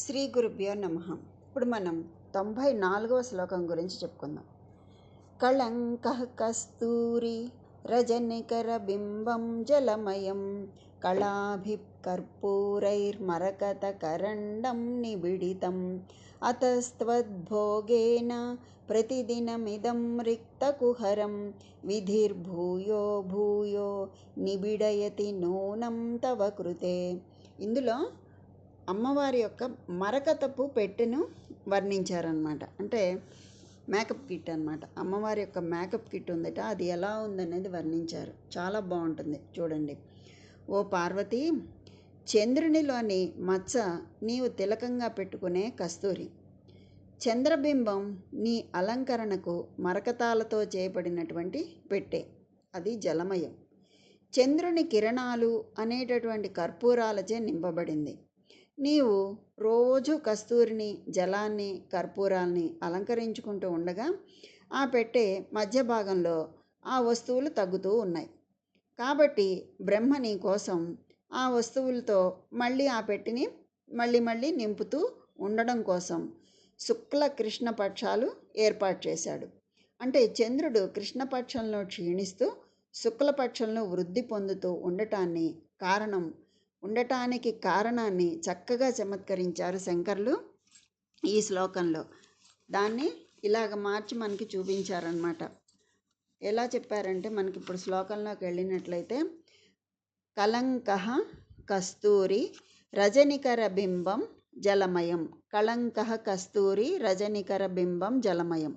శ్రీ గురుభ్యో నమః. ఇప్పుడు మనం 94వ శ్లోకం గురించి చెప్పుకుందాం. కళంకః కస్తూరి రజనికర బింబం జలమయం కళాభిః కర్పూరైర్మరకత కరండం నిబిడితం అతస్త్వద్భోగేన ప్రతిదినమిదం రిక్తకుహరం విధిర్భూయో భూయో నిబిడయతి నూనం తవ కృతే. ఇందులో అమ్మవారి యొక్క మరకతపు పెట్టెను వర్ణించారనమాట. అంటే మేకప్ కిట్ అనమాట. అమ్మవారి యొక్క మేకప్ కిట్ ఉందట, అది ఎలా ఉందనేది వర్ణించారు. చాలా బాగుంటుంది, చూడండి. ఓ పార్వతి, చంద్రునిలోని మచ్చ నీవు తిలకంగా పెట్టుకునే కస్తూరి. చంద్రబింబం నీ అలంకరణకు మరకతాలతో చేయబడినటువంటి పెట్టె, అది జలమయం. చంద్రుని కిరణాలు అనేటటువంటి కర్పూరాలచే నింపబడింది. నీవు రోజు కస్తూరిని, జలాన్ని, కర్పూరాల్ని అలంకరించుకుంటూ ఉండగా ఆ పెట్టె మధ్య భాగంలో ఆ వస్తువులు తగ్గుతూ ఉన్నాయి. కాబట్టి బ్రహ్మ నీ కోసం ఆ వస్తువులతో మళ్ళీ ఆ పెట్టెని మళ్ళీ నింపుతూ ఉండడం కోసం శుక్ల కృష్ణ పక్షాలు ఏర్పాటు చేశాడు. అంటే చంద్రుడు కృష్ణపక్షంలో క్షీణిస్తూ శుక్లపక్షంలో వృద్ధి పొందుతూ ఉండటానికి కారణాన్ని చక్కగా చమత్కరించారు శంకర్లు ఈ శ్లోకంలో. దాన్ని ఇలాగ మార్చి మనకి చూపించారనమాట. ఎలా చెప్పారంటే, మనకి ఇప్పుడు శ్లోకంలోకి వెళ్ళినట్లయితే, కళంకః కస్తూరి రజనికర బింబం జలమయం. కళంకః కస్తూరి రజనికర బింబం జలమయం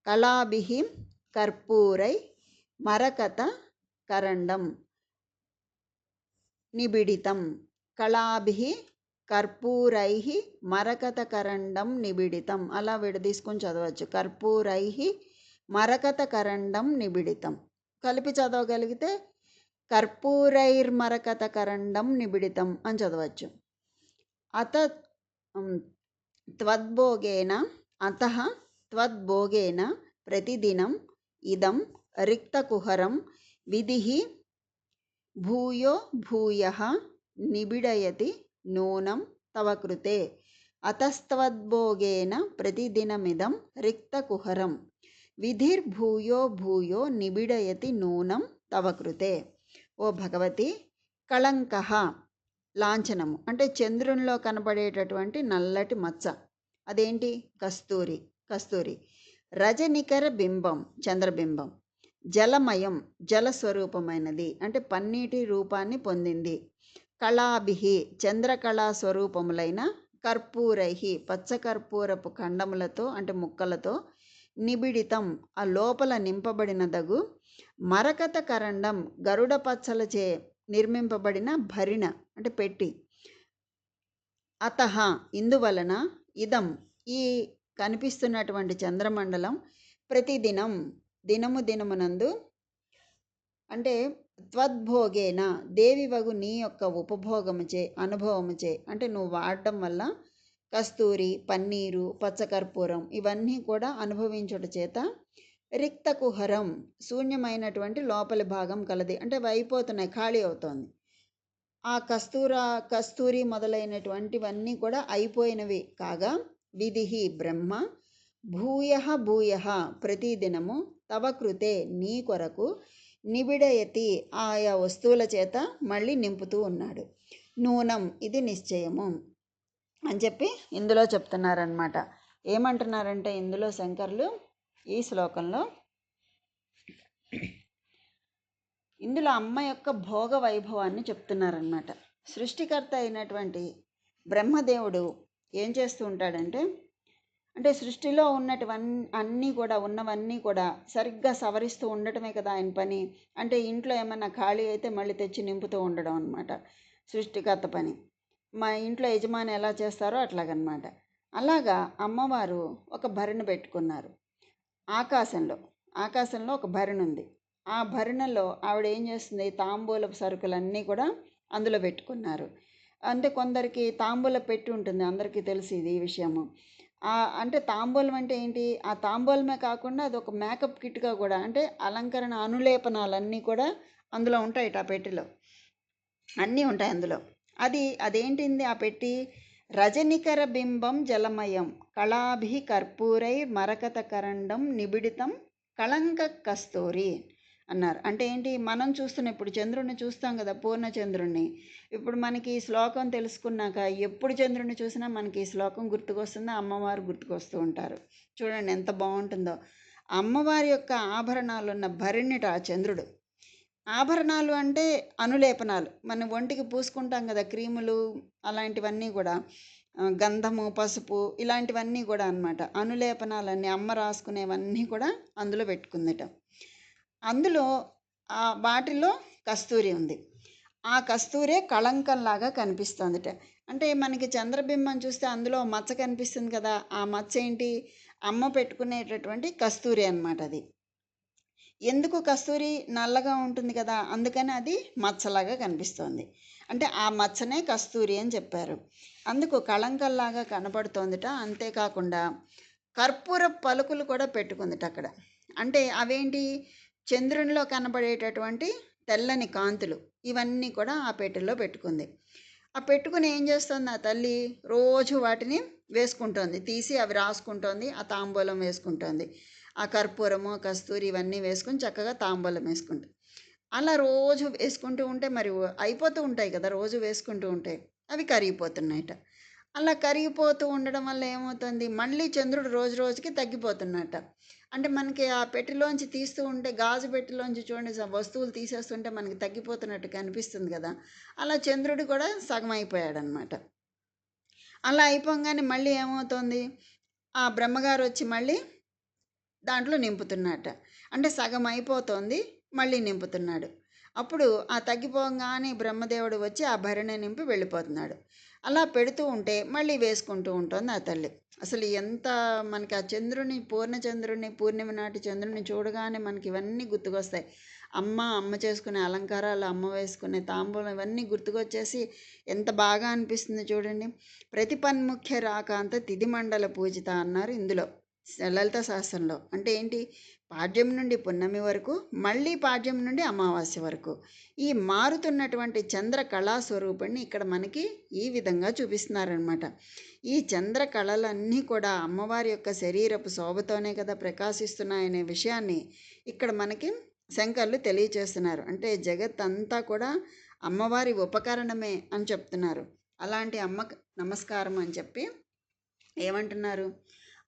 కళాభిః కర్పూరై మరకత కరండం నిబిడితం. కళాభిః కర్పూరైః మరకత కరండం నిబిడితం. అలా విడదీసుకొని చదవచ్చు. కర్పూరైః మరకత కరండం నిబిడితం. కలిపి చదవగలిగితే కర్పూరైర్మరకత కరండం నిబిడితం అని చదవచ్చు. త్వద్భోగేన ప్రతిదినం ఇదం రిక్తకుహరం విధిః భూయో భూయః నిబిడయతి నూనం తవ కృతే. అతస్త్వద్భోగేన ప్రతిదినమిదం రిక్తకుహరం విధిర్భూయో భూయో నిబిడయతి నూనం తవ కృతే. ఓ భగవతి, కళంకః లాంఛనము, అంటే చంద్రునిలో కనబడేటటువంటి నల్లటి మచ్చ, అదేంటి? కస్తూరి. రజనికర బింబం, చంద్రబింబం. జలమయం, జలస్వరూపమైనది, అంటే పన్నీటి రూపాన్ని పొందింది. కళాభిః, చంద్రకళా స్వరూపములైన కర్పూరైః, పచ్చకర్పూరపు ఖండములతో అంటే ముక్కలతో నిబిడితం, ఆ లోపల నింపబడినదగు మరకత కరండం, గరుడ పచ్చలచే నిర్మింపబడిన భరిణ అంటే పెట్టి. అతః, ఇందువలన, ఇదం, ఈ కనిపిస్తున్నటువంటి చంద్రమండలం, ప్రతిదినం, దినమునందు, అంటే త్వద్భోగేన, దేవి వగు నీ యొక్క ఉపభోగముచే, అనుభవముచే, అంటే నువ్వు వాడడం వల్ల కస్తూరి, పన్నీరు, పచ్చకర్పూరం ఇవన్నీ కూడా అనుభవించుట చేత రిక్తకుహరం, శూన్యమైనటువంటి లోపలి భాగం కలది, అంటే అయిపోతున్నాయి, ఖాళీ అవుతోంది. ఆ కస్తూరి మొదలైనటువంటివన్నీ కూడా అయిపోయినవి కాగా, విధిః బ్రహ్మ, భూయః ప్రతిదినము, తవ కృతే నీ కొరకు, నిబిడయతి ఆయా వస్తువుల చేత మళ్ళీ నింపుతూ ఉన్నాడు. నూనం, ఇది నిశ్చయము అని చెప్పి ఇందులో చెప్తున్నారనమాట. ఏమంటున్నారంటే ఇందులో శంకర్లు ఈ శ్లోకంలో, ఇందులో అమ్మ యొక్క భోగ వైభవాన్ని చెప్తున్నారనమాట. సృష్టికర్త అయినటువంటి బ్రహ్మదేవుడు ఏం చేస్తూ ఉంటాడంటే, అంటే సృష్టిలో ఉన్నవన్నీ కూడా సరిగ్గా సవరిస్తూ ఉండటమే కదా ఆయన పని. అంటే ఇంట్లో ఏమన్నా ఖాళీ అయితే మళ్ళీ తెచ్చి నింపుతూ ఉండడం అనమాట సృష్టికర్త పని. మా ఇంట్లో యజమాని ఎలా చేస్తారో అట్లాగనమాట. అలాగా అమ్మవారు ఒక భరిణ పెట్టుకున్నారు. ఆకాశంలో ఒక భరిణ ఉంది. ఆ భరిణలో ఆవిడ ఏం చేస్తుంది, తాంబూలపు సరుకులన్నీ కూడా అందులో పెట్టుకున్నారు. అంటే కొందరికి తాంబూల పెట్టి ఉంటుంది, అందరికీ తెలిసి ఇది ఈ విషయము. అంటే తాంబూలం అంటే ఏంటి? ఆ తాంబూలమే కాకుండా అది ఒక మేకప్ కిట్గా కూడా, అంటే అలంకరణ అనులేపనాలన్నీ కూడా అందులో ఉంటాయి. ఆ పెట్టెలో అన్నీ ఉంటాయి అందులో. అదేంటింది ఆ పెట్టి? రజనికర బింబం జలమయం కళాభి కర్పూరై మరకత నిబిడితం కళంక కస్తూరి అన్నారు. అంటే ఏంటి, మనం చూస్తున్న ఇప్పుడు చంద్రుడిని చూస్తాం కదా, పూర్ణ చంద్రుడిని. ఇప్పుడు మనకి ఈ శ్లోకం తెలుసుకున్నాక ఎప్పుడు చంద్రుడిని చూసినా మనకి ఈ శ్లోకం గుర్తుకొస్తుంది, అమ్మవారు గుర్తుకొస్తూ ఉంటారు. చూడండి ఎంత బాగుంటుందో. అమ్మవారి యొక్క ఆభరణాలు ఉన్న భరిణిట ఆ చంద్రుడు. ఆభరణాలు అంటే అనులేపనాలు, మన ఒంటికి పూసుకుంటాం కదా క్రీములు, అలాంటివన్నీ కూడా గంధము, పసుపు, ఇలాంటివన్నీ కూడా అన్నమాట. అనులేపనాలన్నీ అమ్మ రాసుకునేవన్నీ కూడా అందులో పెట్టుకుందిట. అందులో వాటిలో కస్తూరి ఉంది. ఆ కస్తూరే కళంకంలాగా కనిపిస్తుందిట. అంటే మనకి చంద్రబింబం చూస్తే అందులో మచ్చ కనిపిస్తుంది కదా, ఆ మచ్చ ఏంటి, అమ్మ పెట్టుకునేటటువంటి కస్తూరి అన్నమాట. అది ఎందుకు కస్తూరి నల్లగా ఉంటుంది కదా, అందుకని అది మచ్చలాగా కనిపిస్తోంది. అంటే ఆ మచ్చనే కస్తూరి అని చెప్పారు. అందుకు కళంకల్లాగా కనపడుతోందిట. అంతేకాకుండా కర్పూర పలుకులు కూడా పెట్టుకుందిట అక్కడ. అంటే అవేంటి, చంద్రునిలో కనబడేటటువంటి తెల్లని కాంతులు, ఇవన్నీ కూడా ఆ పెట్టెలో పెట్టుకుంది. ఆ పెట్టుకుని ఏం చేస్తుంది ఆ తల్లి, రోజు వాటిని వేసుకుంటోంది, తీసి అవి రాసుకుంటోంది, ఆ తాంబూలం వేసుకుంటోంది. ఆ కర్పూరము, కస్తూరి ఇవన్నీ వేసుకుని చక్కగా తాంబూలం వేసుకుంటుంది. అలా రోజు వేసుకుంటూ ఉంటే మరి అయిపోతూ ఉంటాయి కదా, రోజు వేసుకుంటూ ఉంటే అవి కరిగిపోతున్నాయట. అలా కరిగిపోతూ ఉండడం వల్ల ఏమవుతుంది, మళ్ళీ చంద్రుడు రోజు రోజుకి తగ్గిపోతున్నట్ట. అంటే మనకి ఆ పెట్టెలోంచి తీస్తూ ఉంటే, గాజు పెట్టెలోంచి చూడండి వస్తువులు తీసేస్తుంటే మనకి తగ్గిపోతున్నట్టు కనిపిస్తుంది కదా, అలా చంద్రుడు కూడా సగం అయిపోయాడనమాట. అలా అయిపోగానే మళ్ళీ ఏమవుతుంది, ఆ బ్రహ్మగారు వచ్చి మళ్ళీ దాంట్లో నింపుతున్నట్ట. అంటే సగం అయిపోతుంది, మళ్ళీ నింపుతున్నాడు. అప్పుడు ఆ తగ్గిపోగానే బ్రహ్మదేవుడు వచ్చి ఆ భరిణ నింపి వెళ్ళిపోతున్నాడు. అలా పెడుతూ ఉంటే మళ్ళీ వేసుకుంటూ ఉంటుంది ఆ తల్లి. అసలు ఎంత మనకి ఆ చంద్రుని, పూర్ణచంద్రుని, పూర్ణిమ నాటి చంద్రుని చూడగానే మనకి ఇవన్నీ గుర్తుకొస్తాయి. అమ్మ చేసుకునే అలంకారాలు, అమ్మ వేసుకునే తాంబూలం, ఇవన్నీ గుర్తుకొచ్చేసి ఎంత బాగా అనిపిస్తుంది చూడండి. ప్రతిపన్ముఖ్య రాకాంత తిథిమండల పూజిత అన్నారు ఇందులో లలిత శాస్త్రంలో. అంటే ఏంటి, పాడ్యం నుండి పున్నమి వరకు, మళ్ళీ పాడ్యం నుండి అమావాస్య వరకు ఈ మారుతున్నటువంటి చంద్ర కళాస్వరూపాన్ని ఇక్కడ మనకి ఈ విధంగా చూపిస్తున్నారనమాట. ఈ చంద్ర కళలన్నీ కూడా అమ్మవారి యొక్క శరీరపు శోభతోనే కదా ప్రకాశిస్తున్నాయనే విషయాన్ని ఇక్కడ మనకి శంకర్లు తెలియచేస్తున్నారు. అంటే జగత్ అంతా కూడా అమ్మవారి ఉపకరణమే అని చెప్తున్నారు. అలాంటి అమ్మకు నమస్కారం అని చెప్పి ఏమంటున్నారు,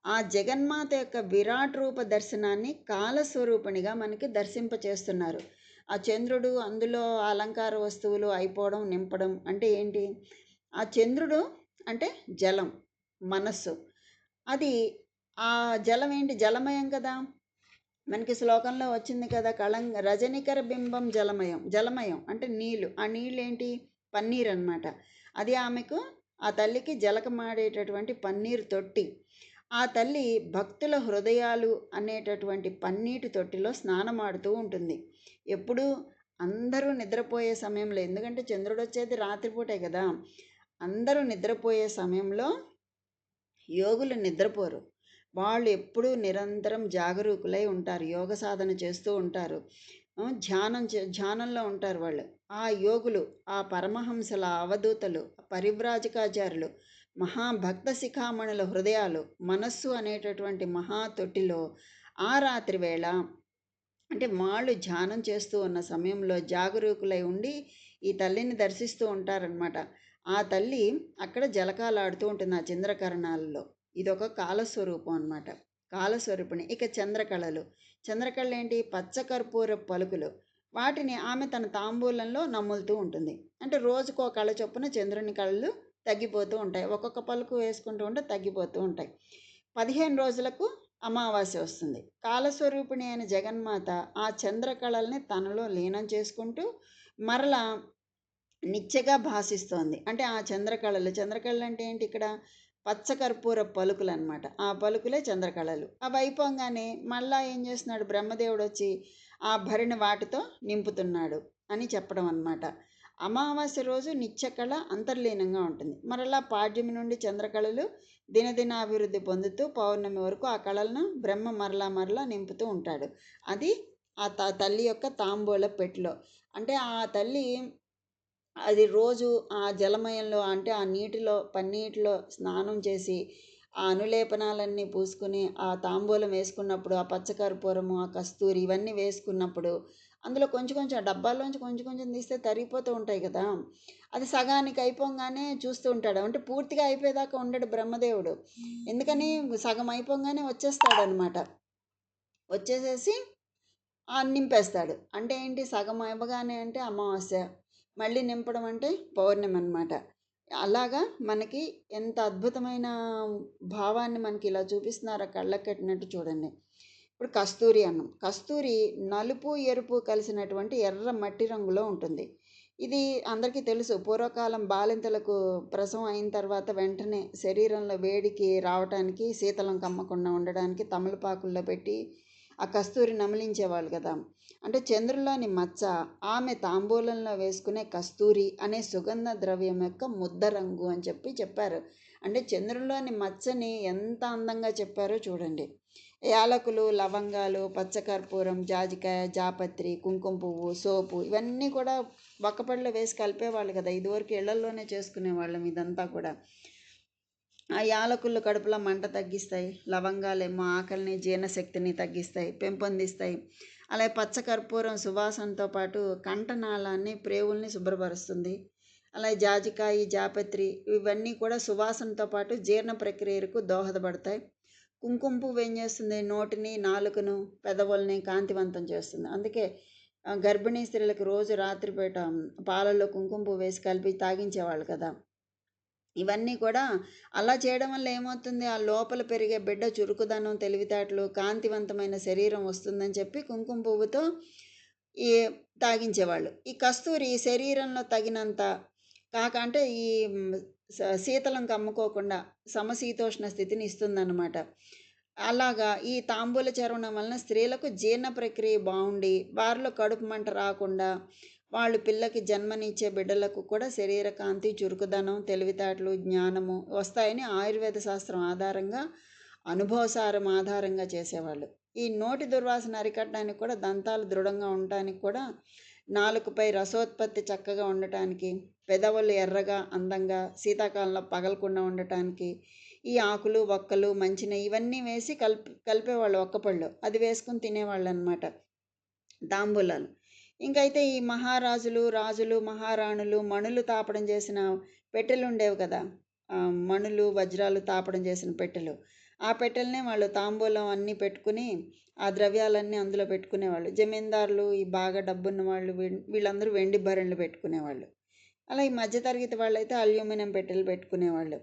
ఆ జగన్మాత యొక్క విరాట్ రూప దర్శనాన్ని కాలస్వరూపిణిగా మనకి దర్శింపచేస్తున్నారు. ఆ చంద్రుడు, అందులో అలంకార వస్తువులు అయిపోవడం, నింపడం అంటే ఏంటి, ఆ చంద్రుడు అంటే జలం, మనస్సు. అది ఆ జలం ఏంటి, జలమయం కదా, మనకి శ్లోకంలో వచ్చింది కదా, రజనికర బింబం జలమయం. జలమయం అంటే నీళ్ళు. ఆ నీళ్ళు ఏంటి, పన్నీర్ అనమాట. అది ఆమెకు, ఆ తల్లికి జలకమాడేటటువంటి పన్నీరు తొట్టి. ఆ తల్లి భక్తుల హృదయాలు అనేటటువంటి పన్నీటి తొట్టిలో స్నానమాడుతూ ఉంటుంది ఎప్పుడు, అందరూ నిద్రపోయే సమయంలో. ఎందుకంటే చంద్రుడు వచ్చేది రాత్రిపూటే కదా, అందరూ నిద్రపోయే సమయంలో యోగులు నిద్రపోరు. వాళ్ళు ఎప్పుడూ నిరంతరం జాగరూకులై ఉంటారు, యోగ సాధన చేస్తూ ఉంటారు, ధ్యానంలో ఉంటారు వాళ్ళు. ఆ యోగులు, ఆ పరమహంసల అవధూతలు, పరివ్రాజకాచార్యులు, మహాభక్త శిఖామణుల హృదయాలు, మనస్సు అనేటటువంటి మహా తొట్టిలో ఆ రాత్రి వేళ, అంటే వాళ్ళు ధ్యానం చేస్తూ ఉన్న సమయంలో జాగరూకులై ఉండి ఈ తల్లిని దర్శిస్తూ ఉంటారనమాట. ఆ తల్లి అక్కడ జలకాలాడుతూ ఉంటుంది ఆ చంద్రకరణాలలో. ఇదొక కాలస్వరూపం అనమాట, కాలస్వరూపిణి. ఇక చంద్రకళలు. చంద్రకళలు ఏంటి, పచ్చకర్పూర పలుకులు. వాటిని ఆమె తన తాంబూలంలో నములుతూ ఉంటుంది. అంటే రోజుకో కళ చొప్పున చంద్రుని కళలు తగ్గిపోతూ ఉంటాయి, ఒక్కొక్క పలుకు వేసుకుంటూ ఉంటే తగ్గిపోతూ ఉంటాయి. 15 రోజులకు అమావాస్య వస్తుంది. కాలస్వరూపిణి అయిన జగన్మాత ఆ చంద్రకళల్ని తనలో లీనం చేసుకుంటూ మరలా నిత్యగా భాసిస్తోంది. అంటే ఆ చంద్రకళలు అంటే ఏంటి, ఇక్కడ పచ్చకర్పూర పలుకులు అనమాట. ఆ పలుకులే చంద్రకళలు. అవి అయిపోగానే మళ్ళా ఏం చేస్తున్నాడు బ్రహ్మదేవుడు వచ్చి ఆ భరిని వాటితో నింపుతున్నాడు అని చెప్పడం అనమాట. అమావాస్య రోజు నిత్యకళ అంతర్లీనంగా ఉంటుంది. మరలా పాడ్యమి నుండి చంద్రకళలు దినదినాభివృద్ధి పొందుతూ పౌర్ణమి వరకు ఆ కళలను బ్రహ్మ మరలా నింపుతూ ఉంటాడు. అది ఆ తల్లి యొక్క తాంబూల పెట్టెలో. అంటే ఆ తల్లి అది రోజు ఆ జలమయంలో అంటే ఆ నీటిలో పన్నీటిలో స్నానం చేసి ఆ అనులేపనాలన్నీ పూసుకుని ఆ తాంబూలం వేసుకున్నప్పుడు ఆ పచ్చకర్పూరము ఆ కస్తూరి ఇవన్నీ వేసుకున్నప్పుడు అందులో కొంచెం కొంచెం ఆ డబ్బాల్లోంచి కొంచెం కొంచెం తీస్తే తరిగిపోతూ ఉంటాయి కదా. అది సగానికి అయిపోగానే చూస్తూ ఉంటాడు, అంటే పూర్తిగా అయిపోయేదాకా ఉండడు బ్రహ్మదేవుడు. ఎందుకని సగం అయిపోగానే వచ్చేస్తాడనమాట. వచ్చేసేసి నింపేస్తాడు. అంటే ఏంటి, సగం ఇవ్వగానే అంటే అమావాస్య, మళ్ళీ నింపడం అంటే పౌర్ణమి అనమాట. అలాగా మనకి ఎంత అద్భుతమైన భావాన్ని మనకి ఇలా చూపిస్తున్నారో కళ్ళకి కట్టినట్టు చూడండి. ఇప్పుడు కస్తూరి అన్నం, కస్తూరి నలుపు ఎరుపు కలిసినటువంటి ఎర్ర మట్టి రంగులో ఉంటుంది. ఇది అందరికీ తెలుసు. పూర్వకాలం బాలింతలకు ప్రసవం అయిన తర్వాత వెంటనే శరీరంలో వేడికి రావటానికి, శీతలం కమ్మకుండా ఉండడానికి తమలపాకుల్లో పెట్టి ఆ కస్తూరి నమిలించేవాళ్ళు కదా. అంటే చంద్రుల్లోని మచ్చ ఆమె తాంబూలంలో వేసుకునే కస్తూరి అనే సుగంధ ద్రవ్యం యొక్క ముద్ద రంగు అని చెప్పారు. అంటే చంద్రుల్లోని మచ్చని ఎంత అందంగా చెప్పారో చూడండి. యాలకులు, లవంగాలు, పచ్చకర్పూరం, జాజికాయ, జాపత్రి, కుంకుమ పువ్వు, సోపు ఇవన్నీ కూడా వక్కపడిలో వేసి కలిపేవాళ్ళు కదా. ఇదివరకు ఇళ్లల్లోనే చేసుకునేవాళ్ళం ఇదంతా కూడా. ఆ యాలకులు కడుపులో మంట తగ్గిస్తాయి, లవంగాలేమో ఆకలిని జీర్ణశక్తిని తగ్గిస్తాయి, పెంపొందిస్తాయి. అలాగే పచ్చకర్పూరం సువాసనతో పాటు కంఠనాళాన్ని, ప్రేవుల్ని శుభ్రపరుస్తుంది. అలాగే జాజికాయ, జాపత్రి ఇవన్నీ కూడా సువాసనతో పాటు జీర్ణ ప్రక్రియకు దోహదపడతాయి. కుంకుమ పువ్వు ఏం చేస్తుంది, నోటిని, నాలుకను, పెదవుల్ని కాంతివంతం చేస్తుంది. అందుకే గర్భిణీ స్త్రీలకు రోజు రాత్రిపూట పాలల్లో కుంకుమ పువ్వు వేసి కలిపి తాగించేవాళ్ళు కదా. ఇవన్నీ కూడా అలా చేయడం వల్ల ఏమవుతుంది, ఆ లోపల పెరిగే బిడ్డ చురుకుదనం, తెలివితేటలు, కాంతివంతమైన శరీరం వస్తుందని చెప్పి కుంకుమ పువ్వుతో ఈ తాగించేవాళ్ళు. ఈ కస్తూరి శరీరంలో తగినంత అంటే ఈ శీతలం కమ్ముకోకుండా సమశీతోష్ణ స్థితిని ఇస్తుందన్నమాట. అలాగా ఈ తాంబూల చర్వణం వలన స్త్రీలకు జీర్ణ ప్రక్రియ బాగుండి వారిలో కడుపు మంట రాకుండా, వాళ్ళు పిల్లకి జన్మనిచ్చే బిడ్డలకు కూడా శరీర కాంతి, చురుకుదనం, తెలివితేటలు, జ్ఞానము వస్తాయని ఆయుర్వేద శాస్త్రం ఆధారంగా, అనుభవసారం ఆధారంగా చేసేవాళ్ళు. ఈ నోటి దుర్వాసన అరికట్టడానికి కూడా, దంతాలు దృఢంగా ఉండటానికి కూడా, నాలుకపై రసోత్పత్తి చక్కగా ఉండటానికి, పెదవులు ఎర్రగా అందంగా శీతాకాలంలో పగలకుండా ఉండటానికి ఈ ఆకులు, వక్కలు, మంచినీళ్ళు ఇవన్నీ వేసి కలిపేవాళ్ళు ఒక్కపళ్ళు. అది వేసుకుని తినేవాళ్ళు అనమాట తాంబూలాలు. ఇంకైతే ఈ మహారాజులు, రాజులు, మహారాణులు మణులు తాపడం చేసిన పెట్టెలు ఉండేవి కదా. మణులు, వజ్రాలు తాపడం చేసిన పెట్టెలు. ఆ పెట్టెలనే వాళ్ళు తాంబూలం అన్నీ పెట్టుకుని ఆ ద్రవ్యాలన్నీ అందులో పెట్టుకునేవాళ్ళు. జమీందారులు, ఈ బాగా డబ్బున్న వాళ్ళు వీళ్ళందరూ వెండి భరణులు పెట్టుకునేవాళ్ళు. అలా ఈ మధ్యతరగతి వాళ్ళైతే అల్యూమినియం పెట్టెలు పెట్టుకునేవాళ్ళు.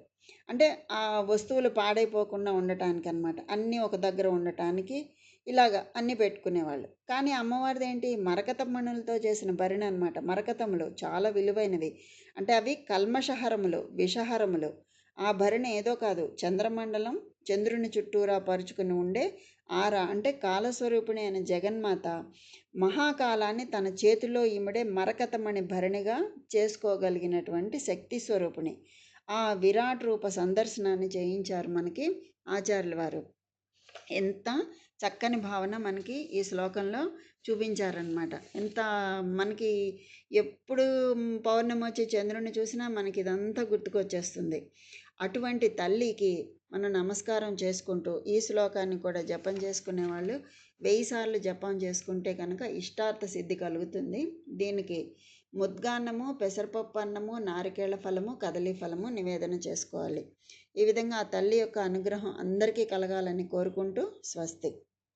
అంటే ఆ వస్తువులు పాడైపోకుండా ఉండటానికి అనమాట. అన్నీ ఒక దగ్గర ఉండటానికి ఇలాగ అన్నీ పెట్టుకునేవాళ్ళు. కానీ అమ్మవారిది ఏంటి, మరకత మణులతో చేసిన భరిణి అనమాట. మరకతములు చాలా విలువైనవి. అంటే అవి కల్మషహరములు, విషహరములు. ఆ భరిణి ఏదో కాదు, చంద్రమండలం చంద్రుని చుట్టూరా పరుచుకుని ఉండే అంటే కాలస్వరూపిణి అయిన జగన్మాత మహాకాలాన్ని తన చేతిలో ఇమిడే మరకతమణి భరణిగా చేసుకోగలిగినటువంటి శక్తి స్వరూపిణి. ఆ విరాట్ రూప సందర్శనాన్ని చేయించారు మనకి ఆచార్యుల వారు. ఎంత చక్కని భావన మనకి ఈ శ్లోకంలో చూపించారనమాట. ఎంత మనకి ఎప్పుడు పౌర్ణమి వచ్చి చంద్రుడిని చూసినా మనకి ఇదంతా గుర్తుకొచ్చేస్తుంది. అటువంటి తల్లికి మనం నమస్కారం చేసుకుంటూ ఈ శ్లోకాన్ని కూడా జపం చేసుకునే వాళ్ళు 1000 సార్లు జపం చేసుకుంటే కనుక ఇష్టార్థ సిద్ధి కలుగుతుంది. దీనికి ముద్గాన్నము, పెసరపప్పు అన్నము, నారికేళ ఫలము, కదలీ ఫలము నివేదన చేసుకోవాలి. ఈ విధంగా ఆ తల్లి యొక్క అనుగ్రహం అందరికీ కలగాలని కోరుకుంటూ స్వస్తి.